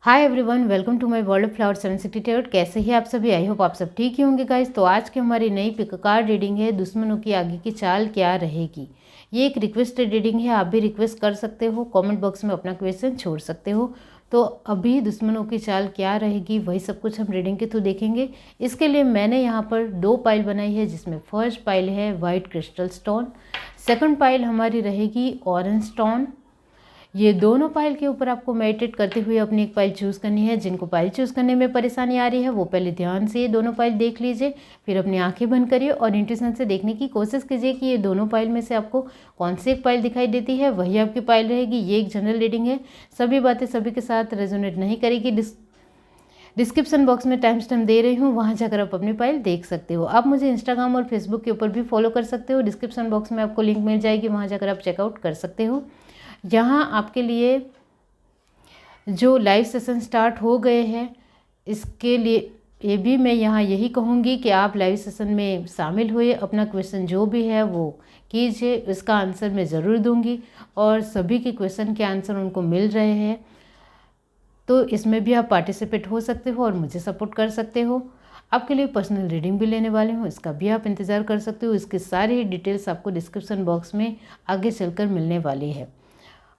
Hi everyone, welcome to my world of flower 760 कैसे ही आप सभी। आई होप आप सब ठीक ही होंगे गाइस। तो आज की हमारी नई पिक कार्ड रीडिंग है, दुश्मनों की आगे की चाल क्या रहेगी। ये एक रिक्वेस्टेड रीडिंग है, आप भी रिक्वेस्ट कर सकते हो, कमेंट बॉक्स में अपना क्वेश्चन छोड़ सकते हो। तो अभी दुश्मनों की चाल क्या रहेगी वही सब कुछ हम रीडिंग के थ्रू देखेंगे। इसके लिए मैंने यहाँ पर 2 पाइल बनाई है, जिसमें फर्स्ट पाइल है white crystal stone, second pile हमारी रहेगी ऑरेंज स्टोन। ये दोनों पाइल के ऊपर आपको मेडिटेट करते हुए अपनी एक पाइल चूज़ करनी है। जिनको पाइल चूज़ करने में परेशानी आ रही है वो पहले ध्यान से ये दोनों पाइल देख लीजिए, फिर अपनी आंखें बंद करिए और इंट्यूशन से देखने की कोशिश कीजिए कि ये दोनों पाइल में से आपको कौन सी एक पाइल दिखाई देती है, वही आपकी पाइल रहेगी। ये एक जनरल रीडिंग है, सभी बातें सभी के साथ रेजोनेट नहीं करेगी। डिस्क्रिप्शन बॉक्स में टाइम स्टैम्प दे रही हूँ, वहाँ जाकर आप अपनी फाइल देख सकते हो। आप मुझे इंस्टाग्राम और फेसबुक के ऊपर भी फॉलो कर सकते हो, डिस्क्रिप्शन बॉक्स में आपको लिंक मिल जाएगी, वहाँ जाकर आप चेकआउट कर सकते हो। यहाँ आपके लिए जो लाइव सेशन स्टार्ट हो गए हैं, इसके लिए ये भी मैं यहाँ यही कहूँगी कि आप लाइव सेशन में शामिल हुए, अपना क्वेश्चन जो भी है वो कीजिए, इसका आंसर मैं ज़रूर दूँगी और सभी के क्वेश्चन के आंसर उनको मिल रहे हैं। तो इसमें भी आप पार्टिसिपेट हो सकते हो और मुझे सपोर्ट कर सकते हो। आपके लिए पर्सनल रीडिंग भी लेने वाले हूँ, इसका भी आप इंतज़ार कर सकते हो। इसकी सारी डिटेल्स आपको डिस्क्रिप्शन बॉक्स में आगे चलकर मिलने वाली है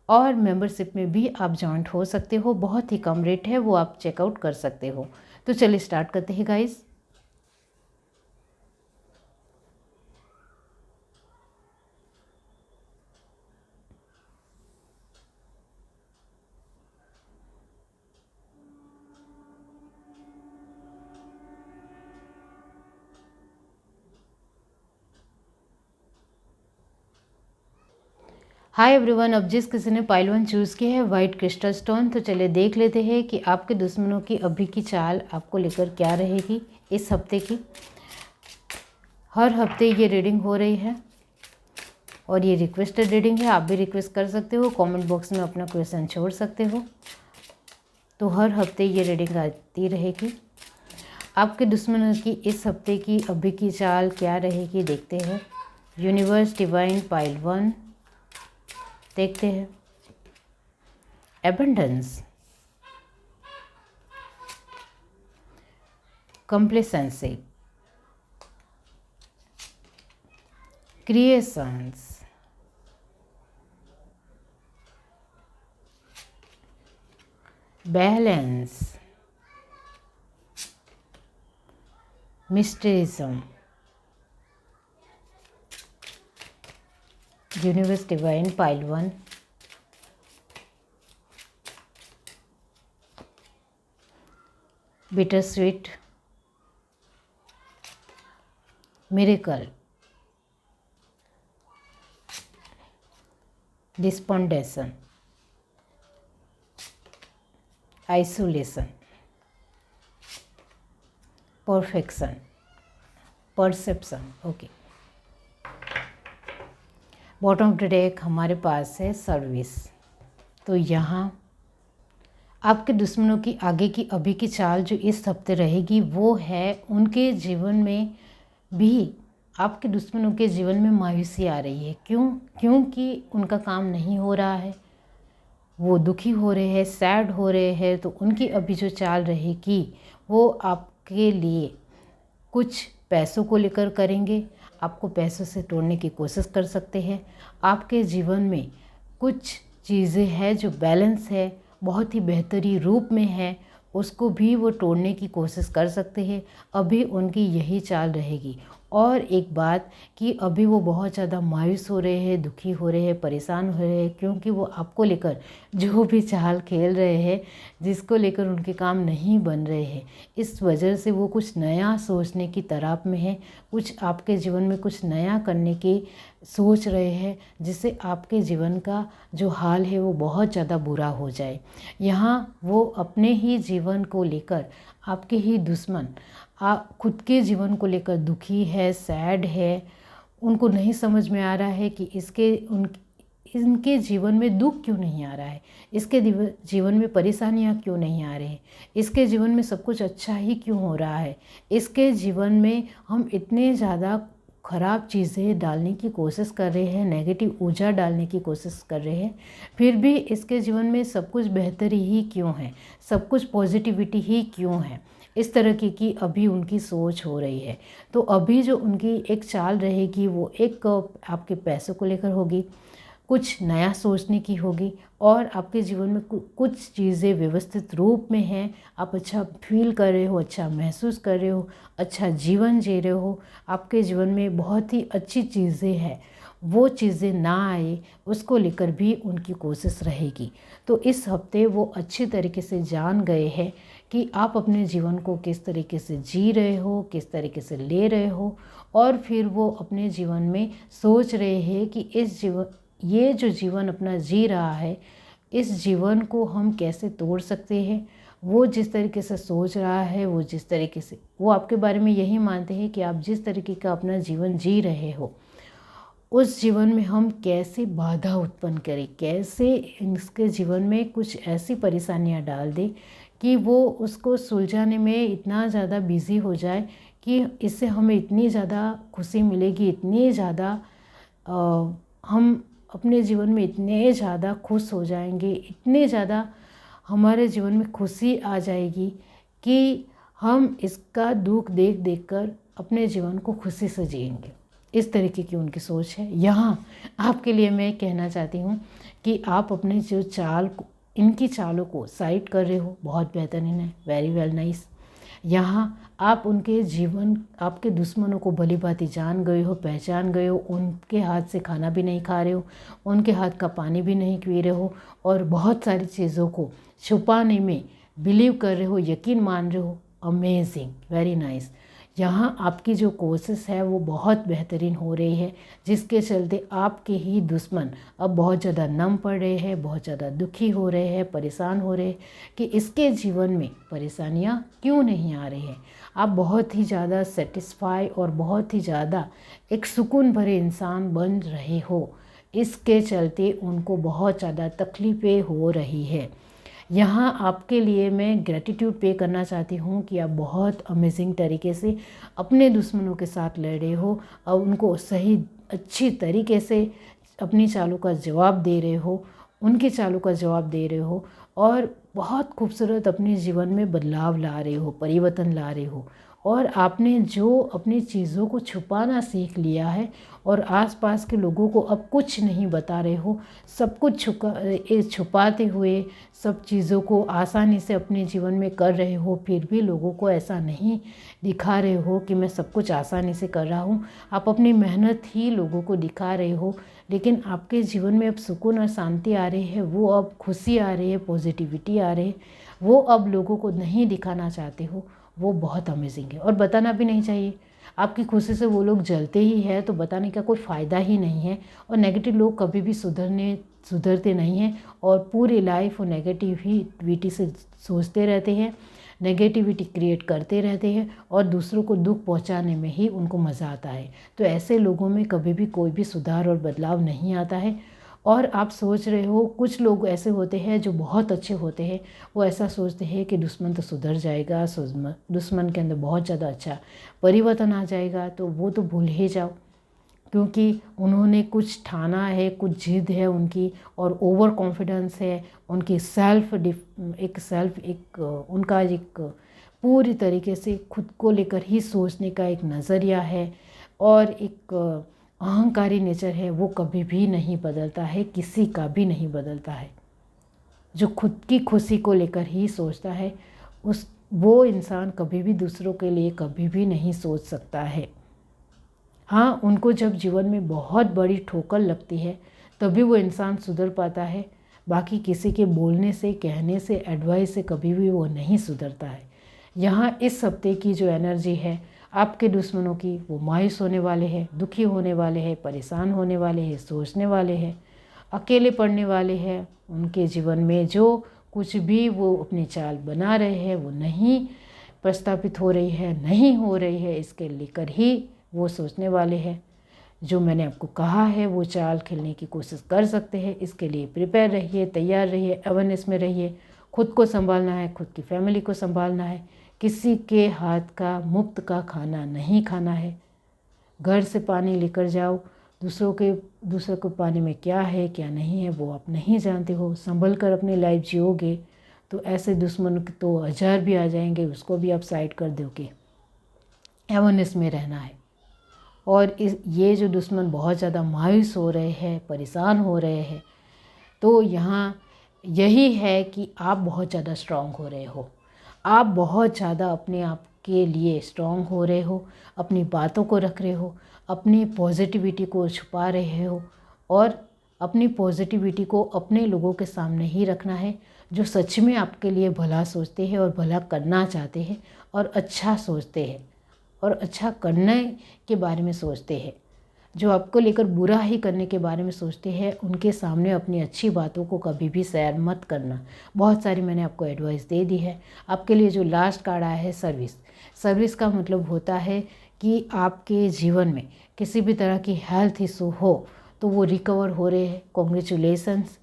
और मेंबरशिप में भी आप जॉइंट हो सकते हो, बहुत ही कम रेट है, वो आप चेकआउट कर सकते हो। तो चलिए स्टार्ट करते हैं गाइस। हाय एवरीवन, अब जिस किसी ने पाइल 1 चूज़ किया है वाइट क्रिस्टल स्टोन, तो चलिए देख लेते हैं कि आपके दुश्मनों की अभी की चाल आपको लेकर क्या रहेगी इस हफ्ते की। हर हफ्ते ये रीडिंग हो रही है और ये रिक्वेस्टेड रीडिंग है, आप भी रिक्वेस्ट कर सकते हो, कमेंट बॉक्स में अपना क्वेश्चन छोड़ सकते हो। तो हर हफ्ते ये रीडिंग आती रहेगी। आपके दुश्मनों की इस हफ्ते की अभी की चाल क्या रहेगी देखते हैं। यूनिवर्स डिवाइन पाइल 1 देखते हैं। Abundance, complacency, creations, balance, mysticism, universe divine pile 1, bitter sweet, miracle, despondency, isolation, perfection, perception. Okay, bottom of the deck हमारे पास है सर्विस। तो यहाँ आपके दुश्मनों की आगे की अभी की चाल जो इस हफ्ते रहेगी वो है, उनके जीवन में भी आपके दुश्मनों के जीवन में मायूसी आ रही है। क्योंकि उनका काम नहीं हो रहा है, वो दुखी हो रहे हैं, सैड हो रहे हैं। तो उनकी अभी जो चाल रहेगी वो आपके लिए कुछ पैसों को लेकर करेंगे, आपको पैसों से तोड़ने की कोशिश कर सकते हैं। आपके जीवन में कुछ चीज़ें हैं जो बैलेंस है, बहुत ही बेहतरी रूप में है, उसको भी वो तोड़ने की कोशिश कर सकते हैं। अभी उनकी यही चाल रहेगी। और एक बात कि अभी वो बहुत ज़्यादा मायूस हो रहे हैं, दुखी हो रहे हैं, परेशान हो रहे हैं, क्योंकि वो आपको लेकर जो भी चाल खेल रहे हैं, जिसको लेकर उनके काम नहीं बन रहे हैं, इस वजह से वो कुछ नया सोचने की तराप में है, कुछ आपके जीवन में कुछ नया करने की सोच रहे हैं, जिससे आपके जीवन का जो हाल है वो बहुत ज़्यादा बुरा हो जाए। यहाँ वो अपने ही जीवन को लेकर, आपके ही दुश्मन खुद के जीवन को लेकर दुखी है, सैड है। उनको नहीं समझ में आ रहा है कि इनके जीवन में दुख क्यों नहीं आ रहा है, इसके जीवन में परेशानियाँ क्यों नहीं आ रही हैं, इसके जीवन में सब कुछ अच्छा ही क्यों हो रहा है, इसके जीवन में हम इतने ज़्यादा ख़राब चीज़ें डालने की कोशिश कर रहे हैं, नेगेटिव ऊर्जा डालने की कोशिश कर रहे हैं, फिर भी इसके जीवन में सब कुछ बेहतरी ही क्यों है, सब कुछ पॉजिटिविटी ही क्यों है, इस तरह की अभी उनकी सोच हो रही है। तो अभी जो उनकी एक चाल रहेगी वो एक आपके पैसों को लेकर होगी, कुछ नया सोचने की होगी, और आपके जीवन में कुछ चीज़ें व्यवस्थित रूप में हैं, आप अच्छा फील कर रहे हो, अच्छा महसूस कर रहे हो, अच्छा जीवन जी रहे हो, आपके जीवन में बहुत ही अच्छी चीज़ें हैं, वो चीज़ें ना आए उसको लेकर भी उनकी कोशिश रहेगी। तो इस हफ्ते वो अच्छी तरीके से जान गए हैं कि आप अपने जीवन को किस तरीके से जी रहे हो, किस तरीके से ले रहे हो, और फिर वो अपने जीवन में सोच रहे हैं कि ये जो जीवन अपना जी रहा है, इस जीवन को हम कैसे तोड़ सकते हैं। वो जिस तरीके से सोच रहा है, वो जिस तरीके से वो आपके बारे में यही मानते हैं कि आप जिस तरीके का अपना जीवन जी रहे हो, उस जीवन में हम कैसे बाधा उत्पन्न करें, कैसे इसके जीवन में कुछ ऐसी परेशानियां डाल दें कि वो उसको सुलझाने में इतना ज़्यादा बिज़ी हो जाए कि इससे हमें इतनी ज़्यादा खुशी मिलेगी, इतनी ज़्यादा हम अपने जीवन में इतने ज़्यादा खुश हो जाएंगे, इतने ज़्यादा हमारे जीवन में खुशी आ जाएगी कि हम इसका दुख देख देख कर अपने जीवन को खुशी से जिएंगे। इस तरीके की उनकी सोच है। यहाँ आपके लिए मैं कहना चाहती हूँ कि आप अपने जो इनकी चालों को साइड कर रहे हो, बहुत बेहतरीन है, वेरी वेल नाइस। यहाँ आप उनके जीवन, आपके दुश्मनों को भली भांति जान गए हो, पहचान गए हो, उनके हाथ से खाना भी नहीं खा रहे हो, उनके हाथ का पानी भी नहीं पी रहे हो, और बहुत सारी चीज़ों को छुपाने में बिलीव कर रहे हो, यकीन मान रहे हो। Amazing, very nice. यहाँ आपकी जो कोशिश है वो बहुत बेहतरीन हो रही है, जिसके चलते आपके ही दुश्मन अब बहुत ज़्यादा नम पड़ रहे हैं, बहुत ज़्यादा दुखी हो रहे हैं, परेशान हो रहे हैं कि इसके जीवन में परेशानियाँ क्यों नहीं आ रही हैं। आप बहुत ही ज़्यादा सेटिस्फाई और बहुत ही ज़्यादा एक सुकून भरे इंसान बन रहे हो, इसके चलते उनको बहुत ज़्यादा तकलीफ़ें हो रही है। यहाँ आपके लिए मैं ग्रैटिट्यूड पे करना चाहती हूँ कि आप बहुत अमेजिंग तरीके से अपने दुश्मनों के साथ लड़े हो और उनको सही अच्छी तरीके से अपनी चालों का जवाब दे रहे हो, उनकी चालों का जवाब दे रहे हो, और बहुत खूबसूरत अपने जीवन में बदलाव ला रहे हो, परिवर्तन ला रहे हो। और आपने जो अपनी चीज़ों को छुपाना सीख लिया है और आसपास के लोगों को अब कुछ नहीं बता रहे हो, सब कुछ छुपाते हुए सब चीज़ों को आसानी से अपने जीवन में कर रहे हो, फिर भी लोगों को ऐसा नहीं दिखा रहे हो कि मैं सब कुछ आसानी से कर रहा हूँ। आप अपनी मेहनत ही लोगों को दिखा रहे हो, लेकिन आपके जीवन में अब सुकून और शांति आ रही है, वो अब खुशी आ रही है, पॉजिटिविटी आ रही है, वो अब लोगों को नहीं दिखाना चाहते हो। वो बहुत अमेजिंग है और बताना भी नहीं चाहिए। आपकी खुशी से वो लोग जलते ही है तो बताने का कोई फ़ायदा ही नहीं है। और नेगेटिव लोग कभी भी सुधरते नहीं हैं और पूरी लाइफ वो नेगेटिविटी से सोचते रहते हैं, नेगेटिविटी क्रिएट करते रहते हैं और दूसरों को दुख पहुंचाने में ही उनको मज़ा आता है। तो ऐसे लोगों में कभी भी कोई भी सुधार और बदलाव नहीं आता है। और आप सोच रहे हो, कुछ लोग ऐसे होते हैं जो बहुत अच्छे होते हैं, वो ऐसा सोचते हैं कि दुश्मन तो सुधर जाएगा, दुश्मन के अंदर बहुत ज़्यादा अच्छा परिवर्तन आ जाएगा, तो वो तो भूल ही जाओ, क्योंकि उन्होंने कुछ ठाना है, कुछ जिद है उनकी और ओवर कॉन्फिडेंस है, उनकी उनका एक पूरी तरीके से खुद को लेकर ही सोचने का एक नज़रिया है और एक अहंकारी नेचर है, वो कभी भी नहीं बदलता है, किसी का भी नहीं बदलता है। जो खुद की खुशी को लेकर ही सोचता है वो इंसान कभी भी दूसरों के लिए कभी भी नहीं सोच सकता है। हाँ, उनको जब जीवन में बहुत बड़ी ठोकर लगती है तभी वो इंसान सुधर पाता है, बाकी किसी के बोलने से, कहने से, एडवाइस से कभी भी वो नहीं सुधरता है। यहाँ इस हफ्ते की जो एनर्जी है आपके दुश्मनों की, वो मायूस होने वाले हैं, दुखी होने वाले हैं, परेशान होने वाले हैं, सोचने वाले हैं, अकेले पड़ने वाले हैं। उनके जीवन में जो कुछ भी वो अपनी चाल बना रहे हैं वो नहीं प्रस्तापित हो रही है, नहीं हो रही है, इसके लेकर ही वो सोचने वाले हैं। जो मैंने आपको कहा है वो चाल खेलने की कोशिश कर सकते हैं। इसके लिए प्रिपेयर रहिए, तैयार रहिए, अवेयरनेस में रहिए। खुद को संभालना है, खुद की फैमिली को संभालना है, किसी के हाथ का मुफ्त का खाना नहीं खाना है। घर से पानी लेकर जाओ, दूसरों के पानी में क्या है क्या नहीं है वो आप नहीं जानते हो। संभल कर अपनी लाइफ जियोगे तो ऐसे दुश्मन तो 1000 भी आ जाएंगे, उसको भी आप साइड कर दोगे। अवेयरनेस में रहना है। और ये जो दुश्मन बहुत ज़्यादा मायूस हो रहे हैं, परेशान हो रहे हैं, तो यहाँ यही है कि आप बहुत ज़्यादा स्ट्रांग हो रहे हो। आप बहुत ज़्यादा अपने आप के लिए स्ट्रांग हो रहे हो, अपनी बातों को रख रहे हो, अपनी पॉजिटिविटी को छुपा रहे हो और अपनी पॉजिटिविटी को अपने लोगों के सामने ही रखना है जो सच में आपके लिए भला सोचते हैं और भला करना चाहते हैं और अच्छा सोचते हैं और अच्छा करने के बारे में सोचते हैं। जो आपको लेकर बुरा ही करने के बारे में सोचते हैं उनके सामने अपनी अच्छी बातों को कभी भी शेयर मत करना। बहुत सारी मैंने आपको एडवाइस दे दी है। आपके लिए जो लास्ट कार्ड आया है सर्विस का मतलब होता है कि आपके जीवन में किसी भी तरह की हेल्थ इशू हो तो वो रिकवर हो रहे हैं। कॉन्ग्रेचुलेसन्स,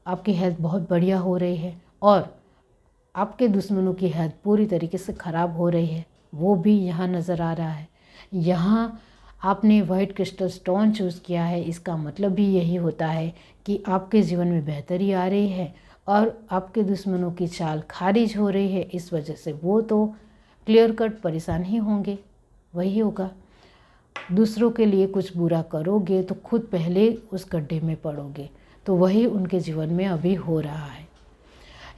आपकी हेल्थ बहुत बढ़िया हो रही है और आपके दुश्मनों की हेल्थ पूरी तरीके से ख़राब हो रही है, वो भी यहाँ नज़र आ रहा है। यहाँ आपने वाइट क्रिस्टल स्टोन चूज़ किया है, इसका मतलब भी यही होता है कि आपके जीवन में बेहतरी आ रही है और आपके दुश्मनों की चाल खारिज हो रही है। इस वजह से वो तो क्लियर कट परेशान ही होंगे, वही होगा। दूसरों के लिए कुछ बुरा करोगे तो खुद पहले उस गड्ढे में पड़ोगे, तो वही उनके जीवन में अभी हो रहा है।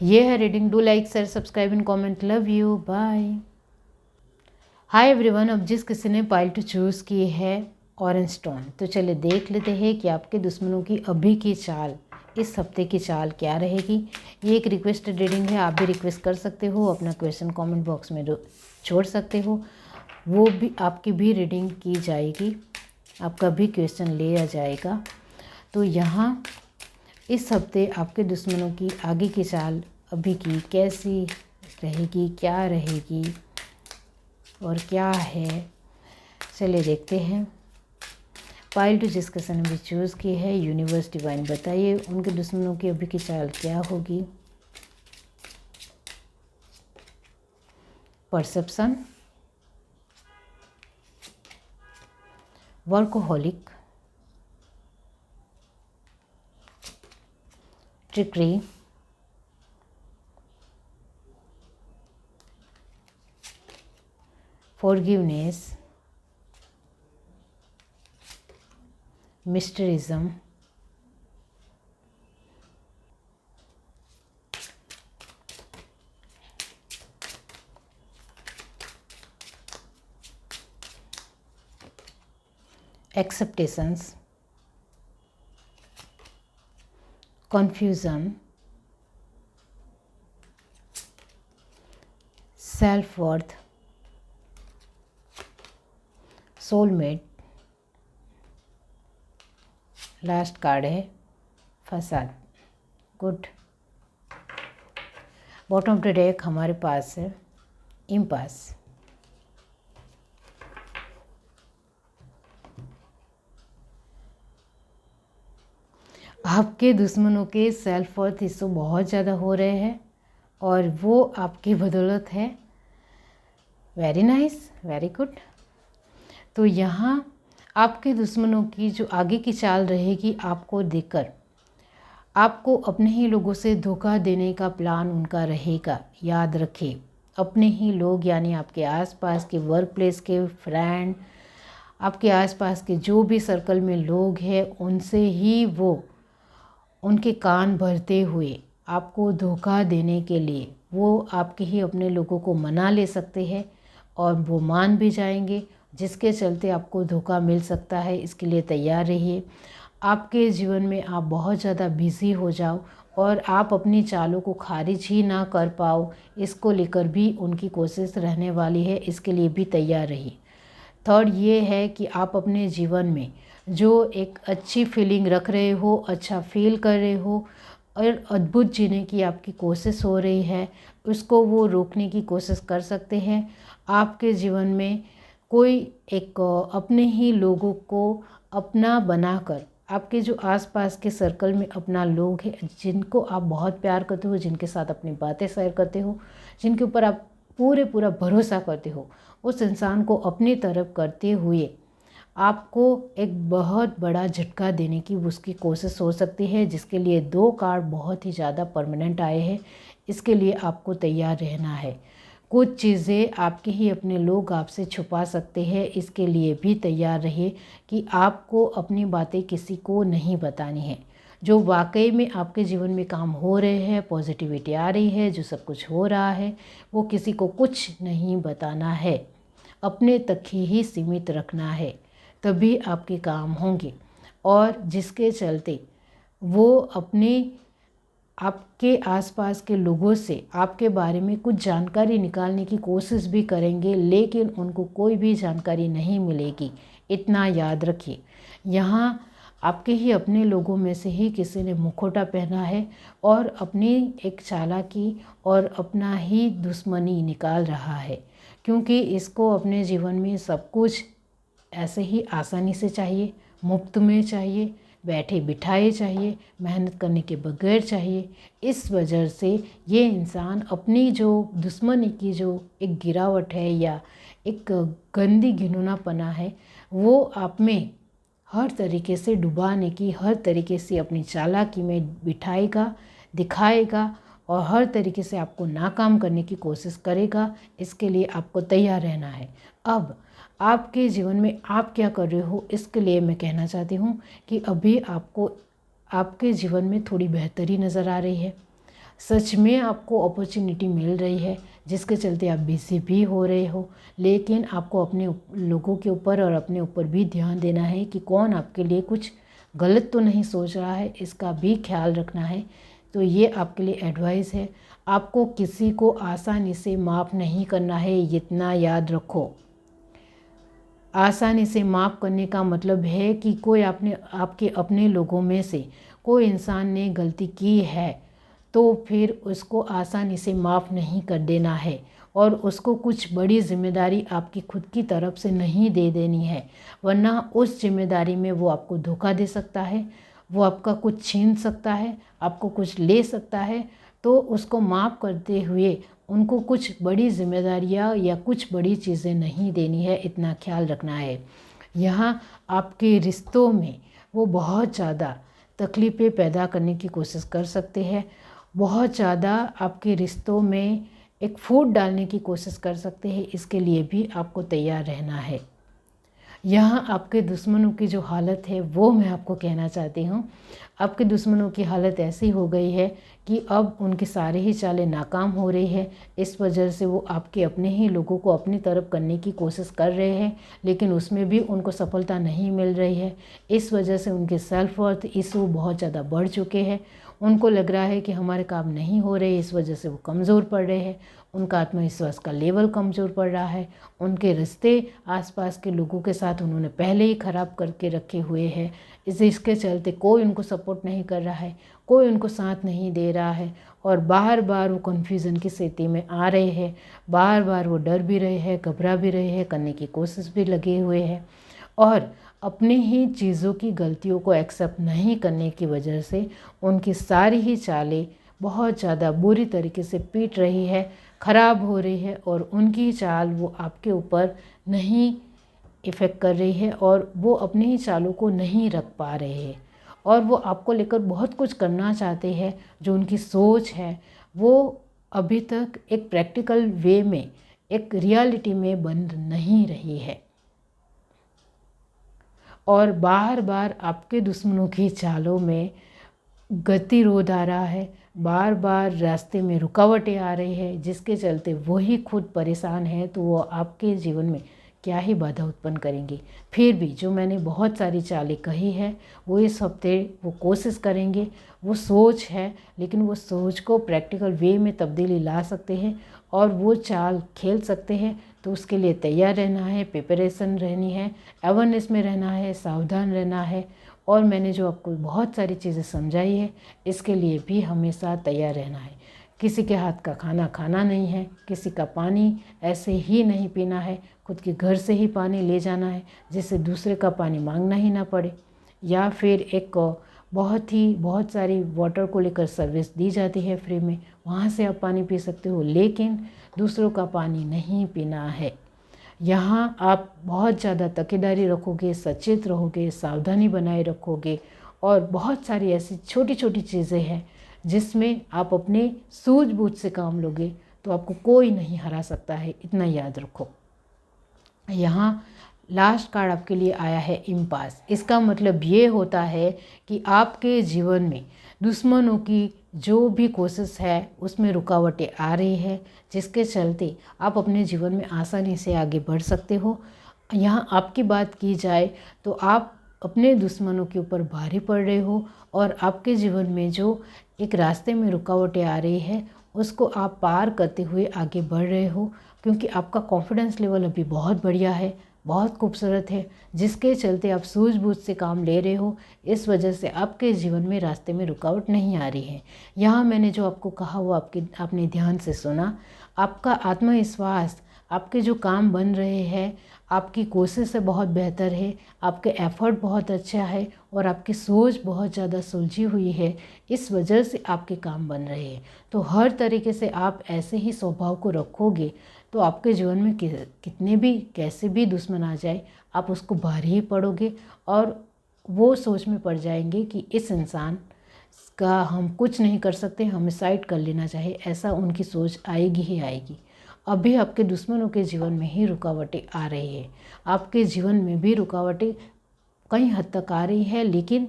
ये है reading. Do like, share, subscribe and comment. Love you, bye. Hi everyone, अब जिस किसी ने पाइल टू चूज़ की है ऑरेंज स्टोन, तो चलिए देख लेते हैं कि आपके दुश्मनों की अभी की चाल, इस हफ्ते की चाल क्या रहेगी। ये एक रिक्वेस्टेड रीडिंग है, आप भी रिक्वेस्ट कर सकते हो, अपना क्वेश्चन कमेंट बॉक्स में छोड़ सकते हो, वो भी आपकी भी रीडिंग की जाएगी, आपका भी क्वेश्चन लिया जाएगा। तो यहाँ इस हफ्ते आपके दुश्मनों की आगे की चाल अभी की कैसी रहेगी, क्या रहेगी और क्या है, चलिए देखते हैं। पाइल टू जिस किसी ने भी चूज़ की है, यूनिवर्स डिवाइन बताइए उनके दुश्मनों की अभी की चाल क्या होगी। Perception, workaholic, trickery, forgiveness, mysterism, acceptations, confusion, self-worth, soulmate, last card है फसाद। Good. Bottom of the deck हमारे पास है इम्पास। आपके दुश्मनों के सेल्फ वर्थ इशू बहुत ज़्यादा हो रहे हैं और वो आपकी बदौलत है। Very nice, very good. तो यहाँ आपके दुश्मनों की जो आगे की चाल रहेगी आपको देखकर, आपको अपने ही लोगों से धोखा देने का प्लान उनका रहेगा। याद रखें, अपने ही लोग यानी आपके आसपास के वर्क प्लेस के फ्रेंड, आपके आसपास के जो भी सर्कल में लोग हैं, उनसे ही वो उनके कान भरते हुए आपको धोखा देने के लिए वो आपके ही अपने लोगों को मना ले सकते हैं और वो मान भी जाएंगे, जिसके चलते आपको धोखा मिल सकता है। इसके लिए तैयार रहिए। आपके जीवन में आप बहुत ज़्यादा बिज़ी हो जाओ और आप अपनी चालों को खारिज ही ना कर पाओ, इसको लेकर भी उनकी कोशिश रहने वाली है, इसके लिए भी तैयार रहिए। थर्ड ये है कि आप अपने जीवन में जो एक अच्छी फीलिंग रख रहे हो, अच्छा फील कर रहे हो और अद्भुत जीने की आपकी कोशिश हो रही है, उसको वो रोकने की कोशिश कर सकते हैं। आपके जीवन में कोई एक अपने ही लोगों को अपना बनाकर, आपके जो आसपास के सर्कल में अपना लोग हैं जिनको आप बहुत प्यार करते हो, जिनके साथ अपनी बातें शेयर करते हो, जिनके ऊपर आप पूरा भरोसा करते हो, उस इंसान को अपनी तरफ करते हुए आपको एक बहुत बड़ा झटका देने की उसकी कोशिश हो सकती है, जिसके लिए 2 कार्ड बहुत ही ज़्यादा परमानेंट आए हैं। इसके लिए आपको तैयार रहना है। कुछ चीज़ें आपके ही अपने लोग आपसे छुपा सकते हैं, इसके लिए भी तैयार रहिए कि आपको अपनी बातें किसी को नहीं बतानी है। जो वाकई में आपके जीवन में काम हो रहे हैं, पॉजिटिविटी आ रही है, जो सब कुछ हो रहा है, वो किसी को कुछ नहीं बताना है, अपने तक ही सीमित रखना है, तभी आपके काम होंगे। और जिसके चलते वो अपने आपके आसपास के लोगों से आपके बारे में कुछ जानकारी निकालने की कोशिश भी करेंगे, लेकिन उनको कोई भी जानकारी नहीं मिलेगी। इतना याद रखिए, यहाँ आपके ही अपने लोगों में से ही किसी ने मुखौटा पहना है और अपनी एक चालाकी और अपना ही दुश्मनी निकाल रहा है, क्योंकि इसको अपने जीवन में सब कुछ ऐसे ही आसानी से चाहिए, मुफ्त में चाहिए, बैठे बिठाए चाहिए, मेहनत करने के बगैर चाहिए। इस वजह से ये इंसान अपनी जो दुश्मनी की जो एक गिरावट है या एक गंदी घिनौनापना है, वो आप में हर तरीके से डुबाने की, हर तरीके से अपनी चालाकी में बिठाएगा, दिखाएगा और हर तरीके से आपको नाकाम करने की कोशिश करेगा। इसके लिए आपको तैयार रहना है। अब आपके जीवन में आप क्या कर रहे हो, इसके लिए मैं कहना चाहती हूँ कि अभी आपको आपके जीवन में थोड़ी बेहतरी नज़र आ रही है। सच में आपको अपॉर्चुनिटी मिल रही है, जिसके चलते आप बिजी भी हो रहे हो, लेकिन आपको अपने लोगों के ऊपर और अपने ऊपर भी ध्यान देना है कि कौन आपके लिए कुछ गलत तो नहीं सोच रहा है, इसका भी ख्याल रखना है। तो ये आपके लिए एडवाइस है। आपको किसी को आसानी से माफ़ नहीं करना है, इतना याद रखो। आसानी से माफ़ करने का मतलब है कि कोई आपके अपने लोगों में से कोई इंसान ने गलती की है तो फिर उसको आसानी से माफ़ नहीं कर देना है और उसको कुछ बड़ी जिम्मेदारी आपकी खुद की तरफ से नहीं दे देनी है, वरना उस जिम्मेदारी में वो आपको धोखा दे सकता है, वो आपका कुछ छीन सकता है, आपको कुछ ले सकता है। तो उसको माफ़ करते हुए उनको कुछ बड़ी जिम्मेदारियाँ या कुछ बड़ी चीज़ें नहीं देनी है, इतना ख्याल रखना है। यहाँ आपके रिश्तों में वो बहुत ज़्यादा तकलीफ़ें पैदा करने की कोशिश कर सकते हैं, बहुत ज़्यादा आपके रिश्तों में एक फूट डालने की कोशिश कर सकते हैं। इसके लिए भी आपको तैयार रहना है। यहाँ आपके दुश्मनों की जो हालत है वो मैं आपको कहना चाहती हूँ। आपके दुश्मनों की हालत ऐसी हो गई है कि अब उनके सारे ही चालें नाकाम हो रही है। इस वजह से वो आपके अपने ही लोगों को अपनी तरफ करने की कोशिश कर रहे हैं, लेकिन उसमें भी उनको सफलता नहीं मिल रही है। इस वजह से उनके सेल्फ वर्थ इशू बहुत ज़्यादा बढ़ चुके हैं। उनको लग रहा है कि हमारे काम नहीं हो रहे, इस वजह से वो कमज़ोर पड़ रहे हैं। उनका आत्मविश्वास का लेवल कमज़ोर पड़ रहा है। उनके रिश्ते आसपास के लोगों के साथ उन्होंने पहले ही ख़राब करके रखे हुए हैं। इसके चलते कोई उनको सपोर्ट नहीं कर रहा है, कोई उनको साथ नहीं दे रहा है और बार बार वो कन्फ्यूज़न की स्थिति में आ रहे हैं। बार बार वो डर भी रहे हैं, घबरा भी रहे हैं, करने की कोशिश भी लगे हुए हैं और अपनी ही चीज़ों की गलतियों को एक्सेप्ट नहीं करने की वजह से उनकी सारी ही चालें बहुत ज़्यादा बुरी तरीके से पीट रही है, ख़राब हो रही है और उनकी चाल वो आपके ऊपर नहीं इफ़ेक्ट कर रही है और वो अपनी ही चालों को नहीं रख पा रहे हैं और वो आपको लेकर बहुत कुछ करना चाहते हैं। जो उनकी सोच है वो अभी तक एक प्रैक्टिकल वे में, एक रियलिटी में बन नहीं रही है और बार बार आपके दुश्मनों की चालों में गतिरोध आ रहा है, बार बार रास्ते में रुकावटें आ रही है, जिसके चलते वही खुद परेशान है। तो वो आपके जीवन में क्या ही बाधा उत्पन्न करेंगे। फिर भी जो मैंने बहुत सारी चालें कही है वो इस हफ्ते वो कोशिश करेंगे। वो सोच है, लेकिन वो सोच को प्रैक्टिकल वे में तब्दीली ला सकते हैं और वो चाल खेल सकते हैं। तो उसके लिए तैयार रहना है, प्रिपरेशन रहनी है, अवेयरनेस में रहना है, सावधान रहना है और मैंने जो आपको बहुत सारी चीज़ें समझाई है इसके लिए भी हमेशा तैयार रहना है। किसी के हाथ का खाना खाना नहीं है, किसी का पानी ऐसे ही नहीं पीना है, खुद के घर से ही पानी ले जाना है जिससे दूसरे का पानी मांगना ही ना पड़े। या फिर एक बहुत सारी वाटर को लेकर सर्विस दी जाती है फ्री में, वहाँ से आप पानी पी सकते हो, लेकिन दूसरों का पानी नहीं पीना है। यहाँ आप बहुत ज़्यादा तकीदारी रखोगे, सचेत रहोगे, सावधानी बनाए रखोगे और बहुत सारी ऐसी छोटी छोटी चीज़ें हैं जिसमें आप अपने सूझबूझ से काम लोगे तो आपको कोई नहीं हरा सकता है, इतना याद रखो। यहाँ लास्ट कार्ड आपके लिए आया है इम्पास। इसका मतलब ये होता है कि आपके जीवन में दुश्मनों की जो भी कोशिश है उसमें रुकावटें आ रही है, जिसके चलते आप अपने जीवन में आसानी से आगे बढ़ सकते हो। यहाँ आपकी बात की जाए तो आप अपने दुश्मनों के ऊपर भारी पड़ रहे हो और आपके जीवन में जो एक रास्ते में रुकावटें आ रही है उसको आप पार करते हुए आगे बढ़ रहे हो, क्योंकि आपका कॉन्फिडेंस लेवल अभी बहुत बढ़िया है, बहुत खूबसूरत है, जिसके चलते आप सूझबूझ से काम ले रहे हो। इस वजह से आपके जीवन में रास्ते में रुकावट नहीं आ रही है। यहाँ मैंने जो आपको कहा वो आपने ध्यान से सुना। आपका आत्मविश्वास, आपके जो काम बन रहे हैं, आपकी कोशिश से बहुत बेहतर है, आपके एफर्ट बहुत अच्छा है और आपकी सोच बहुत ज़्यादा सुलझी हुई है। इस वजह से आपके काम बन रहे हैं। तो हर तरीके से आप ऐसे ही स्वभाव को रखोगे तो आपके जीवन में कितने भी कैसे भी दुश्मन आ जाए आप उसको भारी ही पड़ोगे और वो सोच में पड़ जाएंगे कि इस इंसान का हम कुछ नहीं कर सकते, हमें साइड कर लेना चाहिए, ऐसा उनकी सोच आएगी ही आएगी। अभी आपके दुश्मनों के जीवन में ही रुकावटें आ रही है, आपके जीवन में भी रुकावटें कई हद तक आ रही है, लेकिन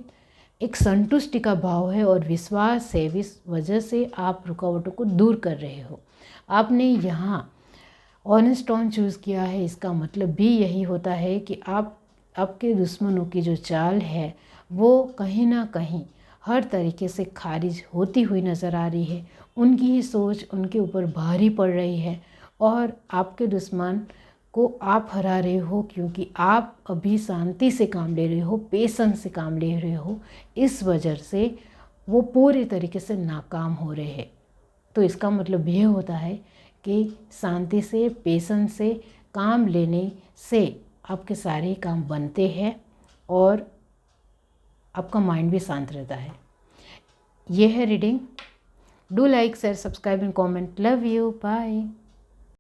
एक संतुष्टि का भाव है और विश्वास है, इस वजह से आप रुकावटों को दूर कर रहे हो। आपने यहाँ ऑनेस्ट टोन चूज़ किया है, इसका मतलब भी यही होता है कि आपके दुश्मनों की जो चाल है वो कहीं ना कहीं हर तरीके से खारिज होती हुई नज़र आ रही है। उनकी ही सोच उनके ऊपर भारी पड़ रही है और आपके दुश्मन को आप हरा रहे हो, क्योंकि आप अभी शांति से काम ले रहे हो, पेशेंस से काम ले रहे हो। इस वजह से वो पूरी तरीके से नाकाम हो रहे हैं। तो इसका मतलब यह होता है कि शांति से, पेशेंस से काम लेने से आपके सारे काम बनते हैं और आपका माइंड भी शांत रहता है। ये है reading. Do like, share, subscribe and comment. Love you, bye.